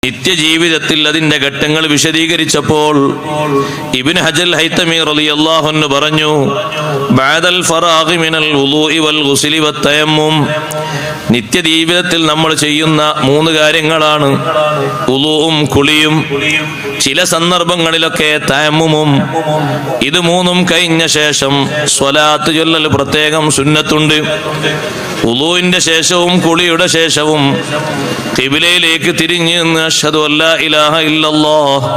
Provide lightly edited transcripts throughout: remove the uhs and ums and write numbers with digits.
നിത്യജീവിതത്തിൽ അതിന്റെ ഘട്ടങ്ങൾ വിശദീകരിച്ചപ്പോൾ ഇബ്നു ഹജർ ഹൈതമി റളിയല്ലാഹു അൻഹു പറഞ്ഞു, ബഅദൽ ഫറാഗി മിനൽ വുളൂഇ വൽ ഗുസ്ലി വത്തയമ്മും, നിത്യജീവിതത്തിൽ നമ്മൾ ചെയ്യുന്ന മൂന്ന് കാര്യങ്ങളാണ് വുളൂഉം കുളിയും, ചില സന്ദർഭങ്ങളിലൊക്കെ തയമ്മുമും. ഇത് മൂന്നും കഴിഞ്ഞ ശേഷം സ്വലാത്ത് ചൊല്ലൽ പ്രത്യേകം സുന്നത്തുണ്ട്. വുളൂഇന്റെ ശേഷവും കുളിയുടെ ശേഷവും ഖിബ്ലയിലേക്ക് തിരിഞ്ഞ് നിന്ന് അഷ്ഹദു അല്ലാ ഇലാഹ ഇല്ലല്ലാഹ്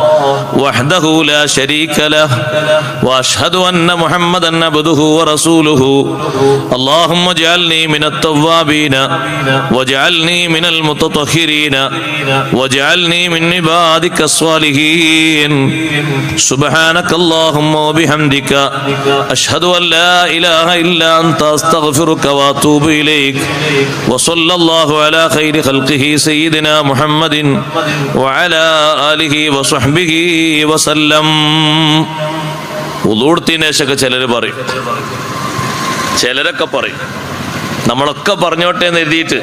വഹ്ദഹു ലാ ശരീക ലഹ് വഅഷ്ഹദു അന്ന മുഹമ്മദൻ അബ്ദുഹു വറസൂലുഹു അല്ലാഹുമ്മ ജഅൽനി മിനത് തവ്വാബീന വജഅൽനി മിനൽ മുതതഹിരീന വജഅൽനി മിൻ ഇബാദിക സ്വാലിഹീൻ സുബ്ഹാനകല്ലാഹുമ്മ വബിഹംദിക അഷ്ഹദു അല്ലാ ഇലാഹ ഇല്ലാ അൻത അസ്തഗ്ഫിറുക വഅതൂബു ഇലൈക് വസല്ലല്ലാഹു അലാ ഖൈരി ഖൽഖിഹി സയ്യിദിനാ മുഹമ്മദിൻ വഅലാ ആലിഹി വസഹ്ബിഹി വസല്ലം. വുളൂഅത്തിന് ശേഷം ചിലർ പറയും, ചിലരൊക്കെ പറയും, നമ്മളൊക്കെ പറഞ്ഞോട്ടെ എന്ന് എഴുതിയിട്ട്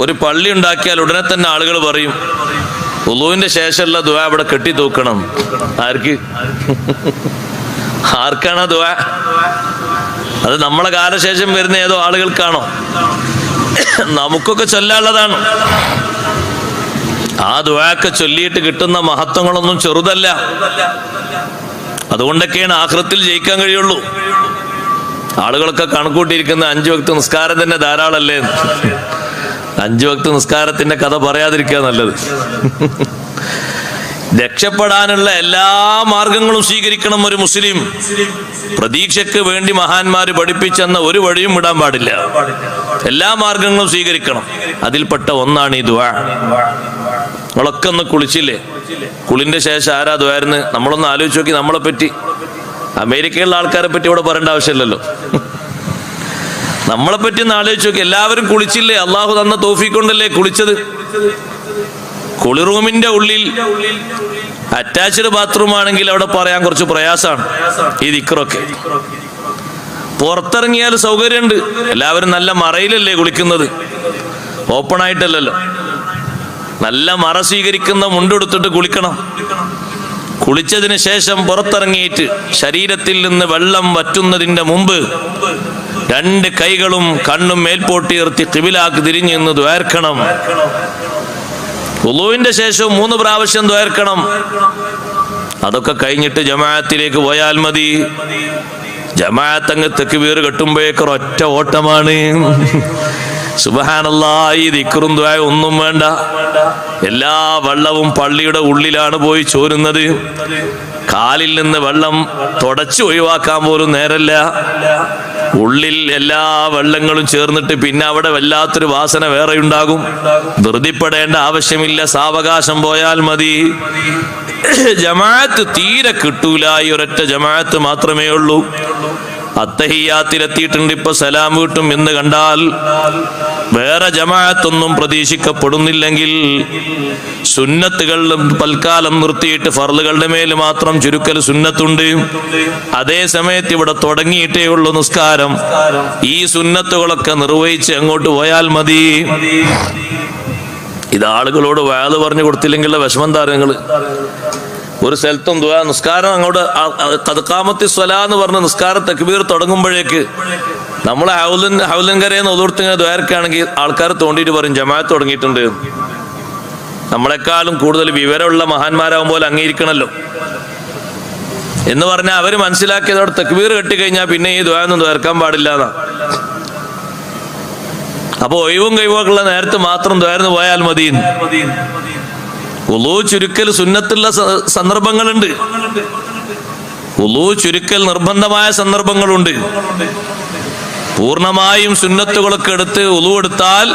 ഒരു പള്ളി ഉണ്ടാക്കിയാൽ ഉടനെ തന്നെ ആളുകൾ പറയും വുളൂഇന്റെ ശേഷമുള്ള ദുആ ഇവിടെ കെട്ടി തൂക്കണം. ആർക്കാണ് ആ ദുആ? അത് നമ്മളെ കാലശേഷം വരുന്ന ഏതോ ആളുകൾക്കാണോ? നമുക്കൊക്കെ ചൊല്ലാനുള്ളതാണ്. ആ ദുആക്കെ ചൊല്ലിയിട്ട് കിട്ടുന്ന മഹത്വങ്ങളൊന്നും ചെറുതല്ല. അതുകൊണ്ടൊക്കെയാണ് ആഖിറത്തിൽ ജയിക്കാൻ കഴിയുള്ളൂ. ആളുകളൊക്കെ കണക്കൂട്ടിയിരിക്കുന്ന 5 വക്ത് നിസ്കാരം തന്നെ ധാരാളല്ലേ. 5 വക്ത് നിസ്കാരത്തിന്റെ കഥ പറയാതിരിക്കുക നല്ലത്. രക്ഷപ്പെടാനുള്ള എല്ലാ മാർഗങ്ങളും സ്വീകരിക്കണം ഒരു മുസ്ലിം. പ്രതീക്ഷയ്ക്ക് വേണ്ടി മഹാന്മാര് പഠിപ്പിച്ചെന്ന ഒരു വഴിയും വിടാൻ പാടില്ല. എല്ലാ മാർഗങ്ങളും സ്വീകരിക്കണം. അതിൽപ്പെട്ട ഒന്നാണ് ഈ ദുആ. നമ്മളൊക്കെ ഒന്ന് കുളിച്ചില്ലേ? കുളിന്റെ ശേഷം ആരാ ദുആയിരുന്ന്? നമ്മളൊന്ന് ആലോചിച്ച് നോക്കി. നമ്മളെ പറ്റി, അമേരിക്കയിലുള്ള ആൾക്കാരെ പറ്റി ഇവിടെ പറയേണ്ട ആവശ്യമില്ലല്ലോ. നമ്മളെ പറ്റി ഒന്ന് ആലോചിച്ച് നോക്കി. എല്ലാവരും കുളിച്ചില്ലേ? അള്ളാഹു തന്ന തൗഫീഖ് കൊണ്ടല്ലേ കുളിച്ചത്. കുളി റൂമിന്റെ ഉള്ളിൽ അറ്റാച്ച്ഡ് ബാത്റൂം ആണെങ്കിൽ അവിടെ പറയാൻ കുറച്ച് പ്രയാസമാണ് ഈ ദിക്റൊക്കെ. പുറത്തിറങ്ങിയാൽ സൗകര്യമുണ്ട്. എല്ലാവരും നല്ല മറയിലല്ലേ കുളിക്കുന്നത്, ഓപ്പൺ ആയിട്ടല്ലല്ലോ. നല്ല മറ സ്വീകരിക്കുന്ന മുണ്ടെടുത്തിട്ട് കുളിക്കണം. കുളിച്ചതിന് ശേഷം പുറത്തിറങ്ങിയിട്ട് ശരീരത്തിൽ നിന്ന് വെള്ളം വറ്റുന്നതിന്റെ മുമ്പ് 2 കൈകളും കണ്ണും മേൽപോട്ടിയർത്തി ഖിബിലാക്ക് തിരിഞ്ഞു നിന്ന് ദ്വാർക്കണം. വുളൂഇന്റെ ശേഷം 3 പ്രാവശ്യം ദ്വാർക്കണം. അതൊക്കെ കഴിഞ്ഞിട്ട് ജമാഅത്തിലേക്ക് പോയാൽ മതി. ജമാഅത്ത് അങ്ങ് തക്ബീർ കെട്ടുമ്പോഴേക്ക് ഒറ്റ ഓട്ടമാണ്. സുബ്ഹാനല്ലാഹ്. ഈ ദിക്റും ദുആയും ഒന്നും വേണ്ട. എല്ലാ വെള്ളവും പള്ളിയുടെ ഉള്ളിലാണ് പോയി ചോരുന്നത്. കാലിൽ നിന്ന് വെള്ളം തുടച്ചു ഒഴിവാക്കാൻ പോലും നേരല്ല. ഉള്ളിൽ എല്ലാ വെള്ളങ്ങളും ചേർന്നിട്ട് പിന്നെ അവിടെ വല്ലാത്തൊരു വാസന വേറെ ഉണ്ടാകും. ധൃതിപ്പെടേണ്ട ആവശ്യമില്ല. സാവകാശം പോയാൽ മതി. ജമാഅത്ത് തീരെ കിട്ടൂല. ഈ ഒരൊറ്റ ജമാഅത്ത് മാത്രമേ ഉള്ളൂ. അത്തഹിയ്യാത്തിലെത്തിയിട്ടുണ്ട്, ഇപ്പൊ സലാം വീട്ടും എന്ന് കണ്ടാൽ വേറെ ജമാഅത്തൊന്നും പ്രതീക്ഷിക്കപ്പെടുന്നില്ലെങ്കിൽ സുന്നത്തുകളിലും തൽക്കാലം നിർത്തിയിട്ട് ഫർളുകളുടെ മേൽ മാത്രം ചുരുക്കൽ സുന്നത്തുണ്ട്. അതേ സമയത്ത് ഇവിടെ തുടങ്ങിയിട്ടേ ഉള്ളൂ നിസ്കാരം. ഈ സുന്നത്തുകളൊക്കെ നിർവഹിച്ച് അങ്ങോട്ട് പോയാൽ മതി. ഇത് ആളുകളോട് വഅദ് പറഞ്ഞു കൊടുത്തില്ലെങ്കിലുള്ള വിഷമം താരങ്ങള്. ഒരു സ്ഥലത്തും ദുആ നിസ്കാരം അങ്ങോട്ട് ഖദ് ഖാമത്തി സ്വലാ എന്ന് പറഞ്ഞ് നിസ്കാരം തക്ബീർ തുടങ്ങുമ്പോഴേക്ക് നമ്മൾ ഹൗലൻകരയെന്ന് ഒതുർത്തിങ്ങനെ ദ്വാരക്കാണെങ്കിൽ ആൾക്കാർ തോണ്ടിയിട്ട് പറയും ജമാഅത്ത് തുടങ്ങിയിട്ടുണ്ട്. നമ്മളെക്കാളും കൂടുതൽ വിവരമുള്ള മഹാന്മാരാകുമ്പോൾ അംഗീകരിക്കണമല്ലോ എന്ന് പറഞ്ഞാൽ അവര് മനസ്സിലാക്കിയതോടെ തക്ബീർ കെട്ടിക്കഴിഞ്ഞാൽ പിന്നെ ഈ ദുആ ഒന്നും ദ്വാരക്കാൻ പാടില്ല എന്നാ. അപ്പൊ ഒഴിവും കഴിവൊക്കെയുള്ള നേരത്ത് മാത്രം ദ്വാരന്ന് പോയാൽ മതി. വുളൂ ചുരുക്കൽ സുന്നത്തുള്ള സന്ദർഭങ്ങളുണ്ട്. വുളൂ ചുരുക്കൽ നിർബന്ധമായ സന്ദർഭങ്ങളുണ്ട്. പൂർണ്ണമായും സുന്നത്തുകളൊക്കെ എടുത്ത് വുളൂ എടുത്താൽ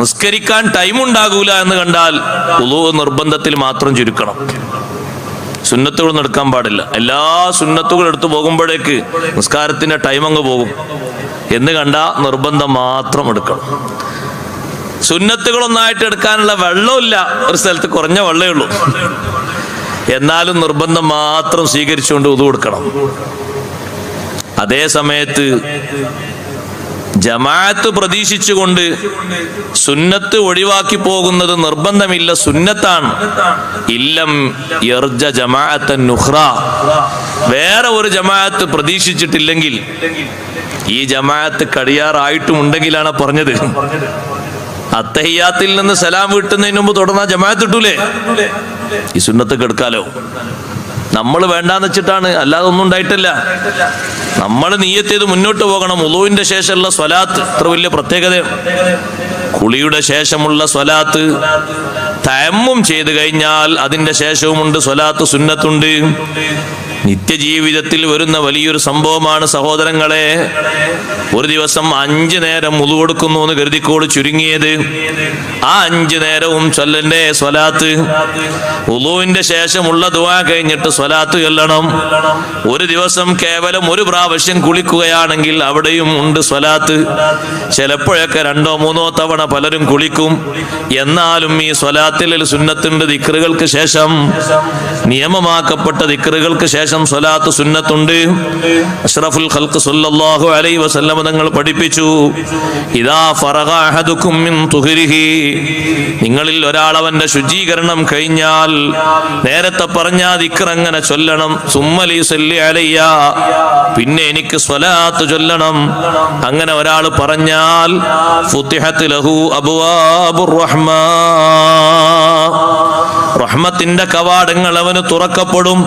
നിസ്കരിക്കാൻ ടൈം ഉണ്ടാകൂല എന്ന് കണ്ടാൽ വുളൂ നിർബന്ധത്തിൽ മാത്രം ചുരുക്കണം. സുന്നത്തുകളൊന്നും എടുക്കാൻ പാടില്ല. എല്ലാ സുന്നത്തുകൾ എടുത്തു പോകുമ്പോഴേക്ക് നിസ്കാരത്തിന്റെ ടൈം അങ്ങ് പോകും എന്ന് കണ്ടാ നിർബന്ധം മാത്രം എടുക്കണം. സുന്നത്തുകളൊന്നായിട്ട് എടുക്കാനുള്ള വെള്ളമില്ല. ഒരു സ്ഥലത്ത് കുറഞ്ഞ വെള്ളമേ ഉള്ളൂ. എന്നാലും നിർബന്ധം മാത്രം സ്വീകരിച്ചുകൊണ്ട് ഉദു കൊടുക്കണം. അതേ സമയത്ത് ജമാഅത്ത് പ്രതീക്ഷിച്ചുകൊണ്ട് സുന്നത്ത് ഒഴിവാക്കി പോകുന്നത് നിർബന്ധമില്ല, സുന്നത്താണ്. ഇല്ലം യർജ ജമാഅത്തൻ നുഖ്റ, വേറെ ഒരു ജമാഅത്ത് പ്രതീക്ഷിച്ചിട്ടില്ലെങ്കിൽ, ഈ ജമാഅത്ത് കഴിയാറായിട്ടുമുണ്ടെങ്കിലാണ് പറഞ്ഞത്. അത്തഹിയാത്തിൽ നിന്ന് സലാം വീട്ടുന്നതിന് മുമ്പ് തുടർന്ന ജമാഅത്ത് ഇട്ടൂലേ, ഈ സുന്നത്ത് കെടുക്കാലോ. നമ്മൾ വേണ്ടാന്ന് വെച്ചിട്ടാണ്, അല്ലാതെ ഒന്നും ഉണ്ടായിട്ടില്ല. നമ്മൾ നിയ്യത്ത് ചെയ്ത് മുന്നോട്ട് പോകണം. വുളൂവിന്റെ ശേഷമുള്ള സ്വലാത്ത് അത്ര വലിയ പ്രത്യേകത. കുളിയുടെ ശേഷമുള്ള സ്വലാത്ത്, തയമ്മും ചെയ്ത് കഴിഞ്ഞാൽ അതിന്റെ ശേഷവുമുണ്ട് സ്വലാത്ത്, സുന്നത്തുണ്ട്. നിത്യജീവിതത്തിൽ വരുന്ന വലിയൊരു സംഭവമാണ് സഹോദരങ്ങളെ. ഒരു ദിവസം 5 നേരം വുളു കൊടുക്കുന്നു എന്ന് കരുതിക്കോട് ചുരുങ്ങിയത്. ആ 5 നേരവും ചൊല്ലണ്ടേ സ്വലാത്ത്. വുളുവിന്റെ ശേഷമുള്ള ദുആ കഴിഞ്ഞിട്ട് സ്വലാത്ത് ചൊല്ലണം. ഒരു ദിവസം കേവലം ഒരു പ്രാവശ്യം കുളിക്കുകയാണെങ്കിൽ അവിടെയും ഉണ്ട് സ്വലാത്ത്. ചിലപ്പോഴൊക്കെ 2ഓ 3ഓ തവണ പലരും കുളിക്കും. എന്നാലും ഈ സ്വലാത്തിൽ സുന്നത്തുണ്ട്. ദിക്റുകൾക്ക് ശേഷം, നിയമമാക്കപ്പെട്ട ദിക്റുകൾക്ക് ശേഷം സ്വലാത്ത് സുന്നത്തുണ്ട്. അഷ്റഫുൽ ഖൽഖ് സല്ലല്ലാഹു അലൈഹി വസല്ലം തങ്ങൾ പഠിപ്പിച്ചു, ഇദാ ഫറഗ അഹദുകും മിൻ തുഹരിഹി, നിങ്ങളിൽ ഒരാൾ അവന്റെ ശുചീകരണം കഴിഞ്ഞാൽ നേരത്തെ പറഞ്ഞ ദിക്ർ അങ്ങനെ ചൊല്ലണം. സുമ്മലി സല്ലി അലയ്യ, പിന്നെ എനിക്ക് സ്വലാത്ത് ചൊല്ലണം. അങ്ങനെ ഒരാൾ പറഞ്ഞാൽ ഫുതിഹത് ലഹു അബ്വാബുർ റഹ്മാ, റഹ്മത്തിന്റെ കവാടങ്ങൾ അവന് തുറക്കപ്പെടും.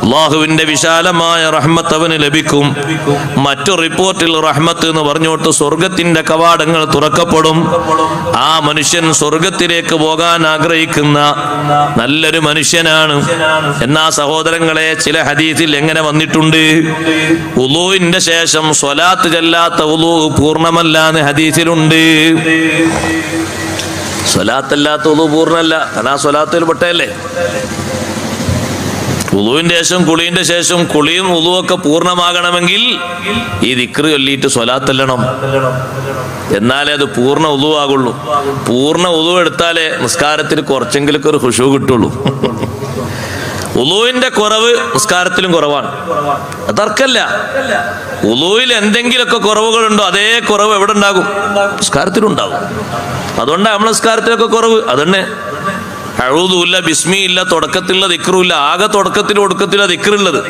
അല്ലാഹുവിന്റെ വിശാലമായ റഹ്മത്ത് അവന് ലഭിക്കും. മറ്റു റിപ്പോർട്ടിൽ റഹ്മത്ത് എന്ന് പറഞ്ഞോട്ട് സ്വർഗത്തിന്റെ കവാടങ്ങൾ തുറക്കപ്പെടും. ആ മനുഷ്യൻ സ്വർഗത്തിലേക്ക് പോകാൻ ആഗ്രഹിക്കുന്ന നല്ലൊരു മനുഷ്യനാണ്. എന്നാ സഹോദരങ്ങളെ, ചില ഹദീസിൽ എങ്ങനെ വന്നിട്ടുണ്ട്, വുളൂവിന്റെ ശേഷം സ്വലാത്ത് ചൊല്ലാത്ത വുളൂ പൂർണ്ണമല്ല എന്ന് ഹദീസിലുണ്ട്. സ്വലാത്തല്ലാത്ത വുളു പൂർണ്ണമല്ല, കാരണം ആ സ്വലാത്തിൽ പെട്ടല്ലേ. വുളുവിന്റെ ശേഷം കുളിന്റെ ശേഷം കുളിയും വുളുവൊക്കെ പൂർണ്ണമാകണമെങ്കിൽ ഈ ദിക്ർ ചൊല്ലിയിട്ട് സ്വലാത്തല്ലണം, എന്നാലേ അത് പൂർണ്ണ വുളു ആകുള്ളൂ. പൂർണ്ണ വുളു എടുത്താലേ നിസ്കാരത്തിൽ കുറച്ചെങ്കിലും ഒരു ഖുശൂ കിട്ടുള്ളൂ. വുളുവിന്റെ കുറവ് നിസ്കാരത്തിലും കുറവാണ്, അതർക്കല്ല. വുളുവിൽ എന്തെങ്കിലുമൊക്കെ കുറവുകളുണ്ടോ, അതേ കുറവ് എവിടെ ഉണ്ടാകും? നിസ്കാരത്തിലും ഉണ്ടാകും. അതുകൊണ്ടാണ് നമ്മൾ നിസ്കാരത്തിലൊക്കെ കുറവ്. അതന്നെ അഊദുല്ല, ബിസ്മിയില്ല, തുടക്കത്തിലുള്ള ദിക്റുമില്ല. ആകെ തുടക്കത്തിലും ഒടുക്കത്തിലുള്ള ദിക്റുള്ളത്.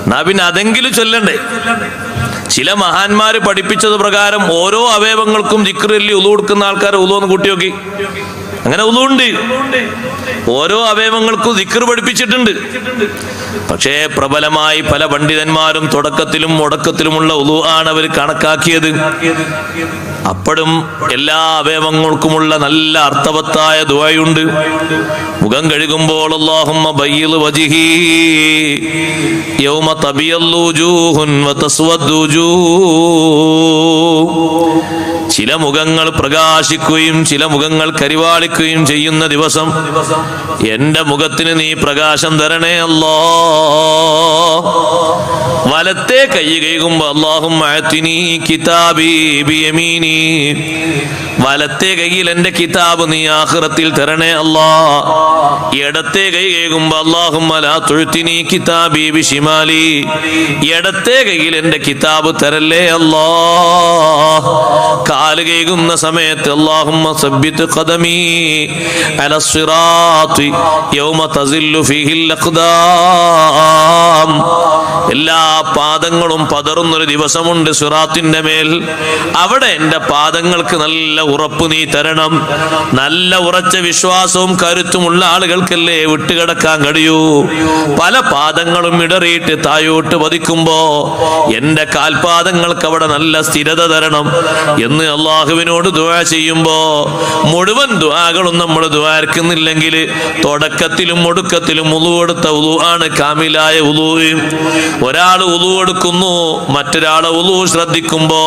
എന്നാ പിന്നെ അതെങ്കിലും ചൊല്ലണ്ടേ. ചില മഹാന്മാര് പഠിപ്പിച്ചത് പ്രകാരം ഓരോ അവയവങ്ങൾക്കും ദിക്ർ ചൊല്ലി ഉളു കൊടുക്കുന്ന ആൾക്കാർ ഉളു ഒന്ന് കൂട്ടി നോക്കി. അങ്ങനെ ഉളു ഉണ്ട്, ഓരോ അവയവങ്ങൾക്കും ദിക്ർ പഠിപ്പിച്ചിട്ടുണ്ട്. പക്ഷേ പ്രബലമായി പല പണ്ഡിതന്മാരും തുടക്കത്തിലും ഒടുക്കത്തിലുമുള്ള ഉളു ആണ് അവർ കണക്കാക്കിയത്. അപ്പോഴും എല്ലാ അവയവങ്ങൾക്കുമുള്ള നല്ല അർത്ഥവത്തായ ദുആയുണ്ട്. മുഖം കഴുകുമ്പോൾ അല്ലാഹുമ്മ ബയ്യിദ് വജ്ഹി യൗമ തബിയല്ലു വജൂഹുൻ വതസ്വദ്ദു വജൂഹ്. ചില മുഖങ്ങൾ പ്രകാശിക്കുകയും ചില മുഖങ്ങൾ കരിവാളിക്കുകയും ചെയ്യുന്ന ദിവസം എന്റെ മുഖത്തിന് നീ പ്രകാശം തരണേ അല്ലാ. വലത്തെ കൈ കഴുകുമ്പോ അല്ലാഹുമ്മ അഅ്തിനി കിതാബി ബിയമീനി, വലത്തെ കൈയിൽ എന്റെ കിതാബ് നീ ആഖിറത്തിൽ തരണേ അല്ലാ. ഇടത്തെ കൈ കഴുകുമ്പോ അല്ലാഹുമ്മ ലാ തുഅ്തിനി കിതാബി ബിശിമാലി, ഇടത്തെ കൈയിൽ എന്റെ കിതാബ് തരല്ലേ അല്ലാ. കാല് കഴുകുന്ന സമയത്ത് അല്ലാഹുമ്മ സബ്ബിത് ഖദമി അലസ് സിറാത്തി യൗമ തസില്ലു ഫീഹിൽ അഖ്ദാം. എല്ലാ പാദങ്ങളും പതറുന്നൊരു ദിവസമുണ്ട് സിറാത്തിന്റെ മേൽ. അവിടെ എന്റെ പാദങ്ങൾക്ക് നല്ല ഉറപ്പ് നീ തരണം. നല്ല ഉറച്ച വിശ്വാസവും കരുത്തുമുള്ള ആളുകൾക്കല്ലേ വിട്ടുകിടക്കാൻ കഴിയൂ. പല പാദങ്ങളും ഇടറിയിട്ട് തായോട്ട് പതിക്കുമ്പോ എന്റെ കാൽപാദങ്ങൾക്ക് അവിടെ നല്ല സ്ഥിരത തരണം എന്ന് അള്ളാഹുവിനോട് ദുആ ചെയ്യുമ്പോ, മുഴുവൻ ദുആകളും നമ്മൾ ദുആർക്കുന്നില്ലെങ്കിൽ തുടക്കത്തിലും ഒടുക്കത്തിലും വുളു എടുത്ത വുളു ആണ് കാമിലായ വുളു. ഒരാൾ വുളു എടുക്കുന്നു, മറ്റൊരാളെ വുളു ശ്രദ്ധിക്കുമ്പോ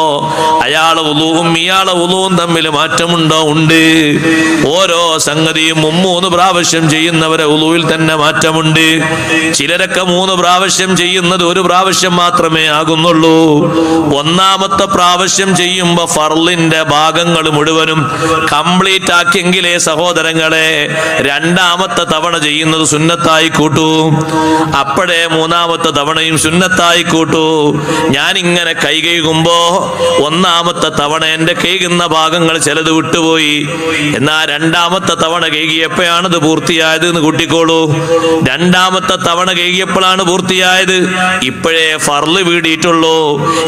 അയാളെ വുളുവും ഇയാളെ വുളുവും തമ്മിൽ മാറ്റമുണ്ടോ? ഉണ്ട്. ഓരോ സംഗതിയും 3 പ്രാവശ്യം ചെയ്യുന്നവരെ വുളുവിൽ തന്നെ മാറ്റമുണ്ട്. ചിലരൊക്കെ 3 പ്രാവശ്യം ചെയ്യുന്നത് 1 പ്രാവശ്യം മാത്രമേ ആകുന്നുള്ളൂ. 1ാമത്തെ പ്രാവശ്യം ചെയ്യുമ്പോ ഫർളിന്റെ ഭാഗങ്ങൾ മുഴുവനും കംപ്ലീറ്റ് ആക്കിയെങ്കിലേ മനസ്സിലായില്ലേ സഹോദരങ്ങളെ? രണ്ടാമത്തെ തവണ ചെയ്യുന്നത് സുന്നത്തായി കൂട്ടൂ, അപ്പോഴേ മൂന്നാമത്തെ തവണയും സുന്നത്തായി കൂട്ടൂ. ഞാൻ ഇങ്ങനെ കൈ കഴുകുമ്പോ ഒന്നാമത്തെ തവണ എന്റെ കഴുകുന്ന ഭാഗങ്ങൾ ചിലത് വിട്ടുപോയി, എന്നാ രണ്ടാമത്തെ തവണ കഴുകിയപ്പോഴാണത് പൂർത്തിയായത് എന്ന് കൂട്ടിക്കോളൂ. രണ്ടാമത്തെ തവണ കഴുകിയപ്പോഴാണ് പൂർത്തിയായത്, ഇപ്പോഴേ ഫർള് വീടിയിട്ടുള്ളൂ.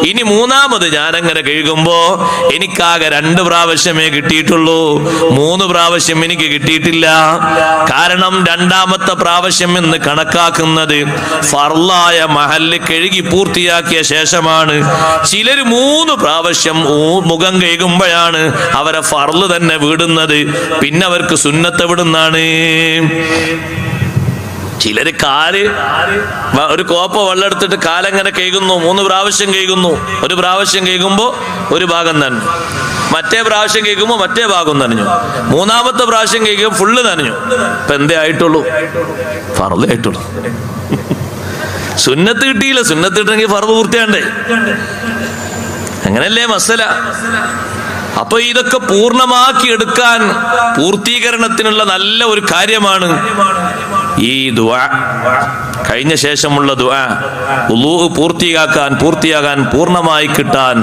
ഇനി മൂന്നാമത് ഞാൻ അങ്ങനെ കഴുകുമ്പോ എനിക്കാകെ 2 പ്രാവശ്യമേ കിട്ടിയിട്ടുള്ളൂ, 3 പ്രാവശ്യം എനിക്ക് കിട്ടിയിട്ടില്ല. കാരണം രണ്ടാമത്തെ പ്രാവശ്യം എന്ന് കണക്കാക്കുന്നത് ഫർളായ മഹല്ല് കഴുകി പൂർത്തിയാക്കിയ ശേഷമാണ്. ചിലര് 3 പ്രാവശ്യം മുഖം കഴുകുമ്പോഴാണ് അവരെ ഫർള് തന്നെ വീടുന്നത്. പിന്നെ അവർക്ക് സുന്നത്ത് എവിടുന്നാണ്? ചിലര് ഒരു കോപ്പ വെള്ളം എടുത്തിട്ട് കാലെങ്ങനെ കഴുകുന്നു, 3 പ്രാവശ്യം കഴുകുന്നു. ഒരു പ്രാവശ്യം കഴുകുമ്പോ ഒരു ഭാഗം നനഞ്ഞു, മറ്റേ പ്രാവശ്യം കേൾക്കുമ്പോ മറ്റേ ഭാഗം നനഞ്ഞു, മൂന്നാമത്തെ പ്രാവശ്യം കേൾക്കുമ്പോൾ ഫുള്ള് നനഞ്ഞു. ഇപ്പൊ എന്തേ ആയിട്ടുള്ളൂ? ഫർള് ആയിട്ടുള്ളൂ. സുന്നത്ത് കിട്ടിയില്ല. സുന്നത്ത് കിട്ടണമെങ്കിൽ ഫർള് പൂർത്തിയാണ്ടേ? അങ്ങനല്ലേ മസല? അപ്പൊ ഇതൊക്കെ പൂർണ്ണമാക്കി എടുക്കാൻ പൂർത്തീകരണത്തിനുള്ള നല്ല ഒരു കാര്യമാണ് ഈ ദുആ. കഴിഞ്ഞ ശേഷമുള്ള ദുആ വുളൂ പൂർത്തിയാകാൻ പൂർണ്ണമായി കിട്ടാൻ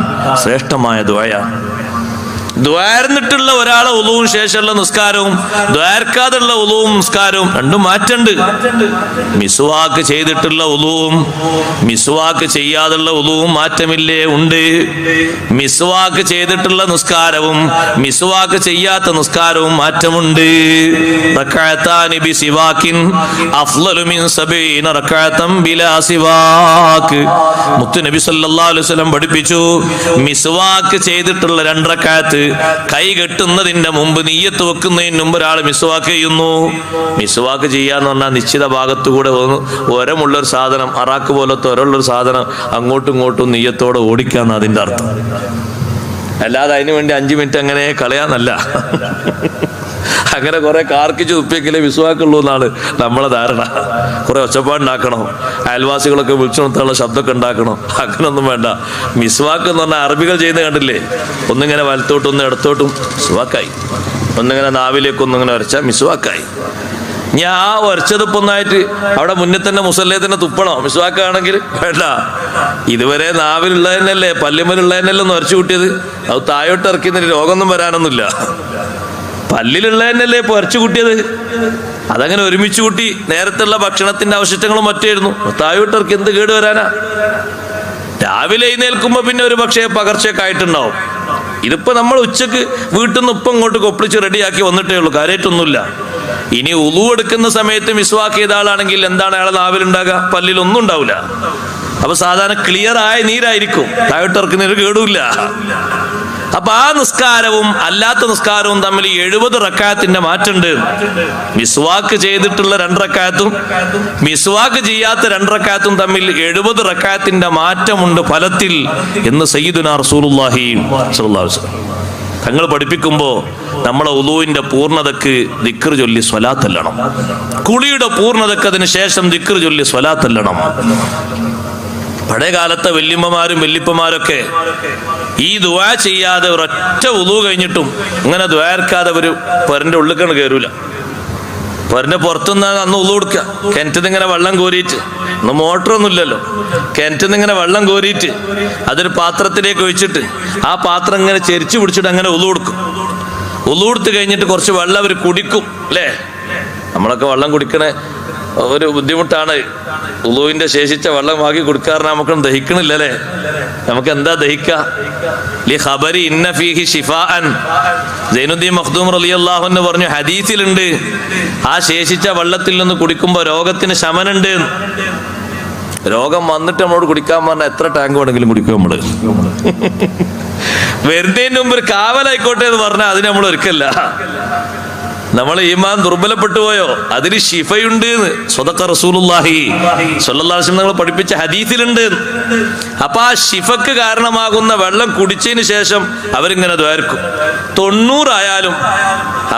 ശ്രേഷ്ഠമായ ദുആയാണ്. ദ്വാരന്നിട്ടുള്ള ഒരാളെ ഉളുവും ശേഷമുള്ള നിസ്കാരവും ദ്വാരക്കാതുള്ള ഉളുവും നിസ്കാരവും രണ്ടും മാറ്റുണ്ട്. മിസ്വാക്ക് ചെയ്തിട്ടുള്ള ഉളുവും മിസ്വാക്ക് ചെയ്യാതുള്ള ഉളുവും മാറ്റമില്ലേ? ഉണ്ട്. മിസ്വാക്ക് ചെയ്തിട്ടുള്ള നിസ്കാരവും മിസ്വാക്ക് ചെയ്യാത്ത നിസ്കാരവും മാറ്റമുണ്ട്. റക്അത്താനി ബിസിവാക്കിൻ അഫ്ളലു മിൻ 70 റക്അത്തൻ ബിലാ സിവാക്ക്. മുത്ത് നബി സല്ലല്ലാഹു അലൈഹി വസല്ലം പഠിപ്പിച്ചു, മിസ്വാക്ക് ചെയ്തിട്ടുള്ള 2 റക്അത്ത് കൈ കെട്ടുന്നതിന്റെ മുമ്പ്, നിയ്യത്ത് വെക്കുന്നതിന് മുമ്പ് ഒരാൾ മിസ്വാക്ക് ചെയ്യുന്നു. മിസ്വാക്ക് ചെയ്യാന്ന് പറഞ്ഞാൽ നിശ്ചിത ഭാഗത്തുകൂടെ ഒരമുള്ളൊരു സാധനം, അറാക്ക് പോലത്തെ ഒരമുള്ളൊരു സാധനം അങ്ങോട്ടും ഇങ്ങോട്ടും നിയ്യത്തോടെ ഓടിക്കാന്ന് അതിന്റെ അർത്ഥം. അല്ലാതെ അതിനു വേണ്ടി 5 മിനിറ്റ് അങ്ങനെ കളയാന്നല്ല. അങ്ങനെ കുറെ കാർക്കിച്ച് തുപ്പിയെങ്കിലേ വിശ്വാക്കുള്ളൂ എന്നാണ് നമ്മളെ ധാരണ. കുറെ ഒച്ചപ്പാടുണ്ടാക്കണം, അയൽവാസികളൊക്കെ വിളിച്ചു നിർത്താനുള്ള ശബ്ദമൊക്കെ ഉണ്ടാക്കണം. അങ്ങനൊന്നും വേണ്ട. മിസ്വാക്ക് എന്ന് പറഞ്ഞാൽ അറബികൾ ചെയ്യുന്ന കണ്ടില്ലേ? ഒന്നിങ്ങനെ വലത്തോട്ടും ഒന്ന് ഇടത്തോട്ടും മിസ്വാക്കായി, ഒന്നിങ്ങനെ നാവിലേക്കൊന്നിങ്ങനെ വരച്ചാൽ മിസ്വാക്കായി. ഞാൻ ആ വരച്ചതിപ്പൊന്നായിട്ട് അവിടെ മുന്നിൽ തന്നെ മുസല്ലേ തന്നെ തുപ്പണോ? മിസ്വാക്കാണെങ്കിൽ വേണ്ട. ഇതുവരെ നാവിലുള്ളതന്നെയല്ലേ പല്ലുമലുള്ളതന്നെയല്ലേ ഒന്ന് വരച്ചു കൂട്ടിയത്. അത് താഴോട്ട് ഇറക്കിയതിന് രോഗമൊന്നും വരാനൊന്നുമില്ല. പല്ലിലുള്ളതന്നെയല്ലേ ഇപ്പൊ വരച്ചു കൂട്ടിയത്. അതങ്ങനെ ഒരുമിച്ച് കൂട്ടി നേരത്തുള്ള ഭക്ഷണത്തിന്റെ അവശിഷ്ടങ്ങളും മറ്റായിരുന്നു. താഴോട്ട് ഇറക്കി എന്ത് കേട് വരാനാ? രാവിലെ എഴുന്നേൽക്കുമ്പോ പിന്നെ ഒരു പക്ഷേ പകർച്ചയൊക്കെ ആയിട്ടുണ്ടാവും. ഇതിപ്പോ നമ്മൾ ഉച്ചക്ക് വീട്ടിൽ നിന്ന് ഇപ്പം ഇങ്ങോട്ട് കൊപ്പിളിച്ച് റെഡിയാക്കി വന്നിട്ടേ ഉള്ളൂ, കാര്യമായിട്ടൊന്നുമില്ല. ഇനി ഉളു എടുക്കുന്ന സമയത്ത് മിസ്വാക്ക് ചെയ്ത ആളാണെങ്കിൽ എന്താണ് അയാളെ നാവിലുണ്ടാകുക? പല്ലിലൊന്നും ഉണ്ടാവില്ല. അപ്പൊ സാധാരണ ക്ലിയർ ആയ നീരായിരിക്കും, താഴോട്ട് ഇറക്കുന്നതിന് കേടുമില്ല. അപ്പൊ ആ നിസ്കാരവും അല്ലാത്ത നിസ്കാരവും തമ്മിൽ 70 റക്അത്തിന്റെ മാറ്റുണ്ട്. മിസ്വാക്ക് ചെയ്തിട്ടുള്ള 2 റക്അത്തും മിസ്വാക്ക് ചെയ്യാത്ത 2 റക്അത്തും തമ്മിൽ 70 റക്അത്തിന്റെ മാറ്റമുണ്ട് ഫലത്തിൽ എന്ന് സയ്യിദുനാ റസൂലുള്ളാഹി സ്വല്ലല്ലാഹു അലൈഹി വസല്ലം തങ്ങൾ പഠിപ്പിക്കുമ്പോ നമ്മളെ ഉളൂവിന്റെ പൂർണ്ണതക്ക് ദിക്ർ ചൊല്ലി സ്വലാത്തല്ലണം. കുളിയുടെ പൂർണ്ണതക്ക് അതിന് ശേഷം ദിക്ർ ചൊല്ലി സ്വലാത്തല്ലണം. പഴയ കാലത്തെ വല്യമ്മമാരും വല്യപ്പമാരൊക്കെ ഈ ദുആ ചെയ്യാതെ ഒരൊറ്റ ഉളൂ കഴിഞ്ഞിട്ടും ഇങ്ങനെ ദ്വാരക്കാതെ ഒരു പൊരന്റെ ഉള്ളിൽ കയറൂല. പൊരന്റെ പുറത്തുനിന്ന് അന്ന് ഉളൂ കൊടുക്കുക. കിണറ്റിന്ന് ഇങ്ങനെ വെള്ളം കോരിയിട്ട്, ഇന്ന് മോട്ടറൊന്നും ഇല്ലല്ലോ, കിണറ്റിന്ന് ഇങ്ങനെ വെള്ളം കോരിയിട്ട് അതൊരു പാത്രത്തിലേക്ക് ഒഴിച്ചിട്ട് ആ പാത്രം ഇങ്ങനെ ചെരിച്ചു പിടിച്ചിട്ട് അങ്ങനെ ഉളൂ കൊടുക്കും. ഉളൂ കൊടുത്ത് കഴിഞ്ഞിട്ട് കുറച്ച് വെള്ളം അവർ കുടിക്കും അല്ലേ? നമ്മളൊക്കെ വെള്ളം കുടിക്കണേ ഒരു ബുദ്ധിമുട്ടാണ്. ഉളുവിന്റെ ശേഷിച്ച വെള്ളം വാങ്ങി കൊടുക്കാറിന് നമുക്കൊന്നും ദഹിക്കണില്ലല്ലേ? നമുക്ക് എന്താ ദഹിക്ക? സൈനുദ്ദീൻ മഖ്ദൂം റളിയല്ലാഹു അൻഹു പറഞ്ഞു, ഹദീസിലുണ്ട് ആ ശേഷിച്ച വെള്ളത്തിൽ നിന്ന് കുടിക്കുമ്പോ രോഗത്തിന് ശമനുണ്ട്. രോഗം വന്നിട്ട് നമ്മളോട് കുടിക്കാൻ പറഞ്ഞാൽ എത്ര ടാങ്ക് വേണമെങ്കിലും കുടിക്കും നമ്മള്. വരുന്നതിന് മുമ്പ് ഒരു കാവലായിക്കോട്ടെ എന്ന് പറഞ്ഞാൽ അതിന് നമ്മൾ ഒരുക്കല്ല. നമ്മളെ ഈമാൻ ദുർബലപ്പെട്ടു പോയോ? അതിന് ശിഫയുണ്ട് എന്ന് സ്വദഖ റസൂലുള്ളാഹി സ്വല്ലല്ലാഹു അലൈഹി വസല്ലം പഠിപ്പിച്ച ഹദീസിലുണ്ട്. അപ്പൊ ആ ശിഫക്ക് കാരണമാകുന്ന വെള്ളം കുടിച്ചതിന് ശേഷം അവരിങ്ങനെ ദ്വാരക്കും. 90 ആയാലും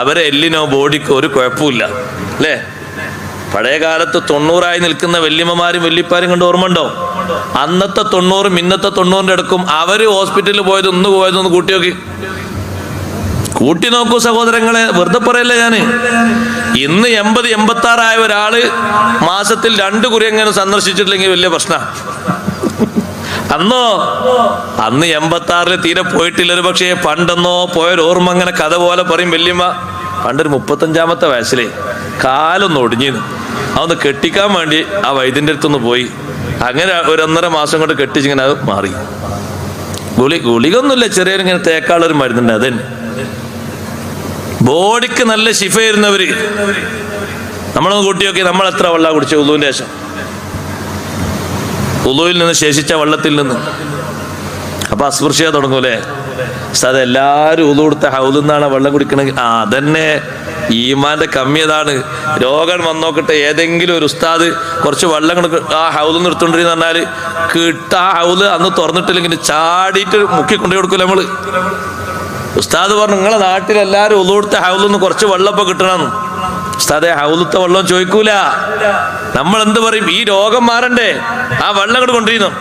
അവരെ എല്ലിനോ ബോഡിക്കോ ഒരു കുഴപ്പമില്ല അല്ലേ? പഴയ കാലത്ത് 90 നിൽക്കുന്ന വല്യമ്മമാരും വല്യപ്പാരും കണ്ട് ഓർമ്മയുണ്ടോ? അന്നത്തെ 90 ഇന്നത്തെ 90 എടുക്കും. അവര് ഹോസ്പിറ്റലിൽ പോയത് ഒന്ന് കൂട്ടി നോക്കി. കൂട്ടി നോക്കൂ സഹോദരങ്ങളെ, വെറുതെ പറയല്ല ഞാന്. ഇന്ന് 80-86 ആയ ഒരാള് മാസത്തിൽ 2 കുറി എങ്ങനെ സന്ദർശിച്ചിട്ടില്ലെങ്കിൽ വലിയ പ്രശ്നം. അന്ന് 86 തീരെ പോയിട്ടില്ല. പക്ഷേ പണ്ടെന്നോ പോയൊരു ഓർമ്മ അങ്ങനെ കഥ പോലെ പറയും വല്യമ്മ. പണ്ടൊരു 35-ാമത്തെ വയസ്സിലെ കാലൊന്ന് ഒടിഞ്ഞിരുന്നു. അതൊന്ന് കെട്ടിക്കാൻ വേണ്ടി ആ വൈദ്യന്റെ അടുത്തൊന്ന് പോയി. അങ്ങനെ 1.5 മാസം കൊണ്ട് കെട്ടിച്ചിങ്ങനെ അത് മാറി. ഗുളികൊന്നുമില്ല, ചെറിയൊരിങ്ങനെ തേക്കാളൊരു മരുന്നുണ്ട്, അതന്നെ. ബോഡിക്ക് നല്ല ശിഫയിരുന്നവര് നമ്മളൊന്ന് കൂട്ടി നോക്കി, നമ്മൾ എത്ര വെള്ളം കുടിച്ച ഉളുവിന്റെ ശേഷം? ഉളുവിൽ നിന്ന് ശേഷിച്ച വെള്ളത്തിൽ നിന്ന് അപ്പൊ അസ്പൃശ്യ തുടങ്ങൂലേ? അത് എല്ലാരും ഉളു കൊടുത്ത ഹൗലിൽ നിന്നാണ് വെള്ളം കുടിക്കണമെങ്കിൽ അതന്നെ ഈമാന്റെ കമ്മിയതാണ്. രോഗം വന്നോക്കട്ടെ, ഏതെങ്കിലും ഒരു ഉസ്താദ് കുറച്ച് വെള്ളം ആ ഹൗലിൽ നിർത്തുകൊണ്ടിരുന്ന് പറഞ്ഞാല് ആ ഹൗല് അന്ന് തുറന്നിട്ടില്ലെങ്കിൽ ചാടിയിട്ട് മുക്കി കൊണ്ടു കൊടുക്കൂല നമ്മള്. ഉസ്താദ് പറഞ്ഞു നിങ്ങളെ നാട്ടിലെല്ലാരും ഉളു കൊടുത്ത ഹൗലിൽ നിന്ന് കുറച്ച് വെള്ളം ഇപ്പൊ കിട്ടണം. ഉസ്താദെ ഹൗലത്തെ വെള്ളം ചോദിക്കൂല. നമ്മൾ എന്ത് പറയും? ഈ രോഗം മാറണ്ടേ, ആ വെള്ളം കൂടെ കൊണ്ടിരുന്നു.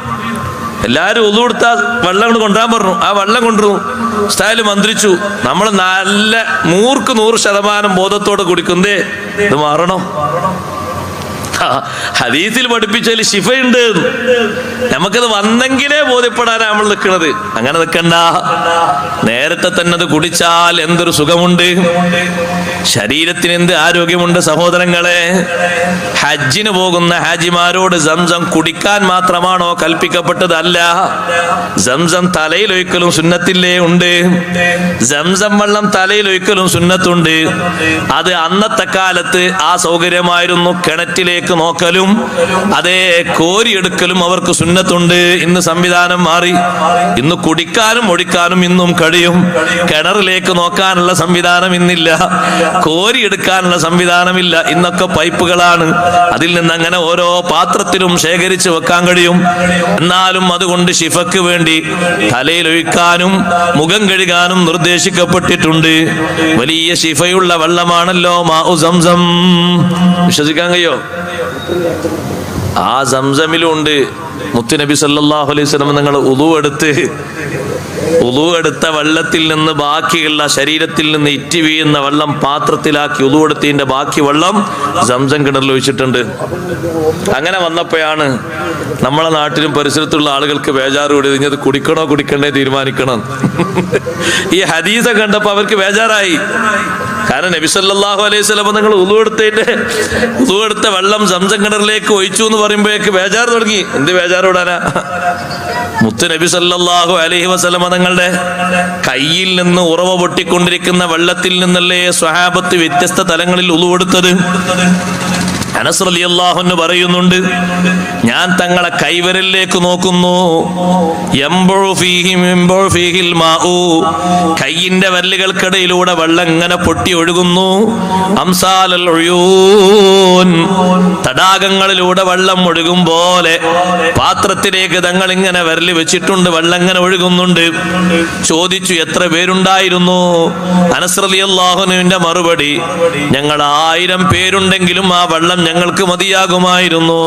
എല്ലാരും ഉളു കൊടുത്ത വെള്ളം കൊണ്ട് കൊണ്ടുവരാൻ പറഞ്ഞു. ആ വെള്ളം കൊണ്ടുവന്നു. ഉസ്താദ് മന്ത്രിച്ചു. നമ്മൾ നല്ല 100% ബോധത്തോടെ കുടിക്കുന്നേ ഇത് മാറണം. ഹദീസിൽ പഠിപ്പിച്ചതിൽ ശിഫയുണ്ട്. നമുക്കത് വന്നെങ്കിലേ ബോധ്യപ്പെടാനാ നമ്മൾ നിൽക്കുന്നത്. അങ്ങനെ നിൽക്കണ്ട, നേരത്തെ തന്നെ അത് കുടിച്ചാൽ എന്തൊരു സുഖമുണ്ട്, ശരീരത്തിന് എന്ത് ആരോഗ്യമുണ്ട് സഹോദരങ്ങളെ. ഹജ്ജിന് പോകുന്ന ഹാജിമാരോട് സംസം കുടിക്കാൻ മാത്രമാണോ കൽപ്പിക്കപ്പെട്ടത്? അല്ല, സംസം തലയിലൊഴിക്കലും സുന്നത്തില്ലേ ഉണ്ട്. സംസം വെള്ളം തലയിലൊഴിക്കലും സുന്നത്തുണ്ട്. അത് അന്നത്തെ കാലത്ത് ആ സൗകര്യമായിരുന്നു. കിണറ്റിലേക്ക് നോക്കലും അതേ കോരിയെടുക്കലും അവർക്ക് സുന്നത്തുണ്ട്. ഇന്ന് സംവിധാനം മാറി. ഇന്ന് കുടിക്കാനും ഒഴിക്കാനും ഇന്നും കഴിയും. കിണറിലേക്ക് നോക്കാനുള്ള സംവിധാനം ഇന്നില്ല, കോരിയെടുക്കാനുള്ള സംവിധാനമില്ല. ഇന്നൊക്കെ പൈപ്പുകളാണ്. അതിൽ നിന്ന് അങ്ങനെ ഓരോ പാത്രത്തിലും ശേഖരിച്ച് വെക്കാൻ കഴിയും. എന്നാലും അതുകൊണ്ട് ശിഫക്ക് വേണ്ടി തലയിലൊഴിക്കാനും മുഖം കഴുകാനും നിർദ്ദേശിക്കപ്പെട്ടിട്ടുണ്ട്. വലിയ ശിഫയുള്ള വെള്ളമാണല്ലോ മാഉ സംസം. വിശ്വസിക്കാൻ കഴിയോ? ആ സംസമിലും ഉണ്ട്. മുത്തുനബി സല്ലല്ലാഹു അലൈഹി വസല്ലം നിങ്ങൾ ഉളു എടുത്ത വെള്ളത്തിൽ നിന്ന് ബാക്കിയുള്ള ശരീരത്തിൽ നിന്ന് ഇറ്റി വീഴുന്ന വെള്ളം പാത്രത്തിലാക്കി ഉളു എടുത്തതിന്റെ ബാക്കി വെള്ളം സംസം കിണറിൽ ഒഴിച്ചിട്ടുണ്ട്. അങ്ങനെ വന്നപ്പോഴാണ് നമ്മളെ നാട്ടിലും പരിസരത്തുള്ള ആളുകൾക്ക് ബേജാറ് കൂടി, ഇത് കുടിക്കണോ കുടിക്കണ്ടേ തീരുമാനിക്കണം. ഈ ഹദീസ് കണ്ടപ്പോ അവർക്ക് ബേജാറായി. കാരണം നബി സല്ലല്ലാഹു അലൈഹി വസല്ലം നിങ്ങൾ ഉളു എടുത്ത വെള്ളം സംസം കിണറിലേക്ക് ഒഴിച്ചു എന്ന് പറയുമ്പോഴേക്ക് ബേജാറ് തുടങ്ങി. എന്ത് ബേജാറ് വിടാനാ? മുത്ത് നബി സല്ലല്ലാഹു അലൈഹി വസല്ലം തങ്ങളുടെ കയ്യിൽ നിന്ന് ഉറവ പൊട്ടിക്കൊണ്ടിരിക്കുന്ന വെള്ളത്തിൽ നിന്നല്ലേ സ്വഹാബത്ത് വ്യത്യസ്ത തലങ്ങളിൽ ഉളു എടുത്തത്. അനസ് റളിയല്ലാഹു അൻഹു പറയുന്നുണ്ട്, ഞാൻ തങ്ങളെ കൈവിരലിലേക്ക് നോക്കുന്നു. കയ്യിന്റെ വിരലുകൾക്കിടയിലൂടെ വെള്ളം ഇങ്ങനെ പൊട്ടി ഒഴുകുന്നു. അംസാലൽ ഉയൂൻ, തടാകങ്ങളിലൂടെ വെള്ളം ഒഴുകും പോലെ പാത്രത്തിലേക്ക് തങ്ങൾ ഇങ്ങനെ വിരല് വെച്ചിട്ടുണ്ട്. വെള്ളം ഇങ്ങനെ ഒഴുകുന്നുണ്ട്. ചോദിച്ചു, എത്ര പേരുണ്ടായിരുന്നു? അനസ് റളിയല്ലാഹു അൻഹുവിന്റെ മറുപടി, ഞങ്ങൾ 1000 പേരുണ്ടെങ്കിലും ആ വെള്ളം ഞങ്ങൾക്ക് മതിയാകുമായിരുന്നു.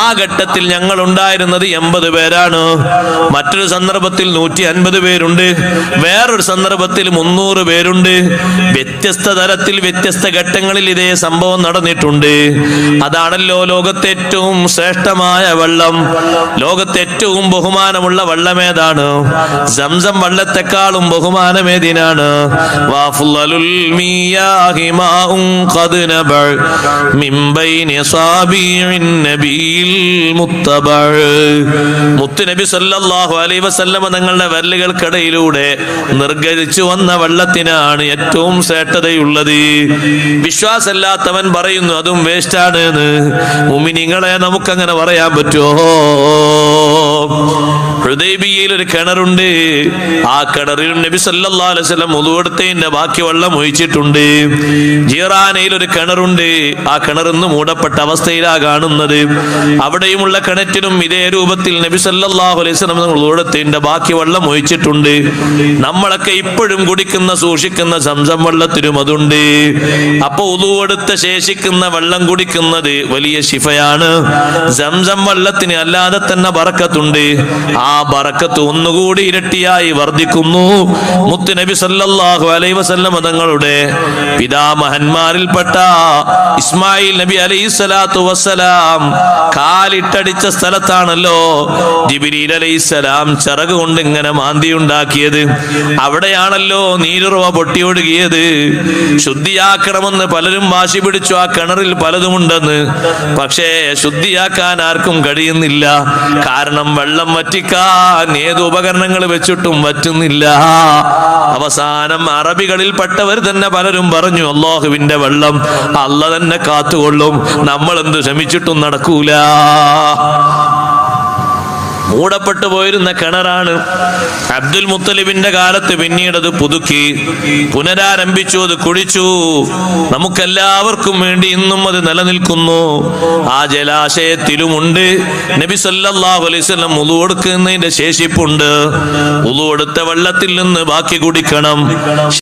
ആ ഘട്ടത്തിൽ ഞങ്ങൾ ഉണ്ടായിരുന്നത് 80 പേരാണ്. മറ്റൊരു സന്ദർഭത്തിൽ 150 പേരുണ്ട്. വേറൊരു സന്ദർഭത്തിൽ 300 പേരുണ്ട്. വ്യത്യസ്ത തരത്തിൽ വ്യത്യസ്ത ഘട്ടങ്ങളിൽ ഇതേ സംഭവം നടന്നിട്ടുണ്ട്. അതാണല്ലോ ലോകത്തെ ഏറ്റവും ശ്രേഷ്ഠമായ വെള്ളം. ലോകത്തെ ഏറ്റവും ബഹുമാനമുള്ള വെള്ളം ഏതാണ്? സംസം വെള്ളത്തെക്കാളും ബഹുമാനമേതിനാണ്? വഅഫ്ളലുൽ മിയാഹി മാഉൻ ഖദ് നബഅ മിൻ ബൈനി സാബിഇൻ നബിയിൽ മുത്തബഅ. മുത്തുനബി സല്ലല്ലാഹു അലൈഹി വസല്ലം തങ്ങളുടെ വിരലുകൾക്കിടയിലൂടെ നിർഗരിച്ചു വന്ന വെള്ളത്തിനാണ് ഏറ്റവും ശ്രേഷ്ഠതയുള്ളത്. വിശ്വാസമില്ലാത്തവൻ പറയുന്നു അതും വേസ്റ്റാണ് എന്ന്. മുഅ്മിനീങ്ങളെ നമുക്കങ്ങനെ പറയാൻ പറ്റുമോ? ഹുദൈബിയയിൽ ഒരു കിണറുണ്ട്. ആ കിണറിൽ നബി സല്ലല്ലാഹു അലൈഹി വസല്ലം വുളു എടുത്തതിന്റെ ബാക്കി വെള്ളം ഒഴിച്ചിട്ടുണ്ട്. ജീറാനയിൽ ഒരു കിണറുണ്ട്. ആ കിണറിന്ന് മൂടപ്പെട്ട അവസ്ഥയിലാണ് കാണുന്നത്. അവിടെയുമുള്ള കിണറ്റിനും ഇതേ രൂപത്തിൽ നബി സല്ലല്ലാഹു അലൈഹി വസല്ലം വുളു എടുത്തതിന്റെ ബാക്കി വെള്ളം ഒഴിച്ചിട്ടുണ്ട്. നമ്മളൊക്കെ ഇപ്പോഴും കുടിക്കുന്ന സൂക്ഷിക്കുന്ന സംസം വെള്ളത്തിനും അതുണ്ട്. അപ്പൊ വുളു എടുത്ത് ശേഷിക്കുന്ന വെള്ളം വെള്ളം കുടിക്കുന്നത് വലിയ ശിഫയാണ്. സംസം വെള്ളത്തിന് അല്ലാതെ തന്നെ ബറക്കത്തുണ്ട്. ആ ബറക്കത്ത് ഒന്നുകൂടി ഇരട്ടിയായി വർദ്ധിക്കുന്നു. മുത്തുനബി സല്ലല്ലാഹു അലൈഹി വസല്ലം തങ്ങളുടെ പിതാമഹന്മാരിൽപ്പെട്ട ഇസ്മായിൽ നബി അലൈഹിസ്സലാത്തു വസ്സലാം കാലിട്ടടിച്ച സ്ഥലത്താണല്ലോ ജിബ്രീൽ അലൈഹിസ്സലാം ചിറക് കൊണ്ട് ഇങ്ങനെ മാന്തി ഉണ്ടാക്കിയത്. അവിടെയാണല്ലോ നീരുറവ പൊട്ടിയൊഴുകിയത്. ശുദ്ധിയാക്കണമെന്ന് പലരും വാശി പിടിച്ചു. ആ കിണറിൽ പലതുമുണ്ടെന്ന്. പക്ഷേ ശുദ്ധിയാക്കാൻ ആർക്കും കഴിയുന്നില്ല. കാരണം വെള്ളം വറ്റിക്കാൻ ഏത് ഉപകരണങ്ങൾ വെച്ചിട്ടും വറ്റുന്നില്ല. അവസാനം അറബികളിൽപ്പെട്ടവർ തന്നെ പലരും പറഞ്ഞു, അല്ലാഹുവിന്റെ വെള്ളം അല്ല തന്നെ കാത്തുകൊള്ളും, നമ്മൾ എന്ത് ശ്രമിച്ചിട്ടും നടക്കൂല. മൂടപ്പെട്ടു പോയിരുന്ന കിണറാണ്. അബ്ദുൽ മുത്തലിബിന്റെ കാലത്ത് പിന്നീട് അത് പുതുക്കി പുനരാരംഭിച്ചു. അത് കുഴിച്ചു. നമുക്കെല്ലാവർക്കും വേണ്ടി ഇന്നും അത് നിലനിൽക്കുന്നു. ആ ജലാശയത്തിലുമുണ്ട് നബി സല്ലല്ലാഹു അലൈഹി വസല്ലം വുളു എടുക്കുന്നതിന്റെ ശേഷിപ്പുണ്ട്. വുളു എടുത്ത വെള്ളത്തിൽ നിന്ന് ബാക്കി കുടിക്കണം.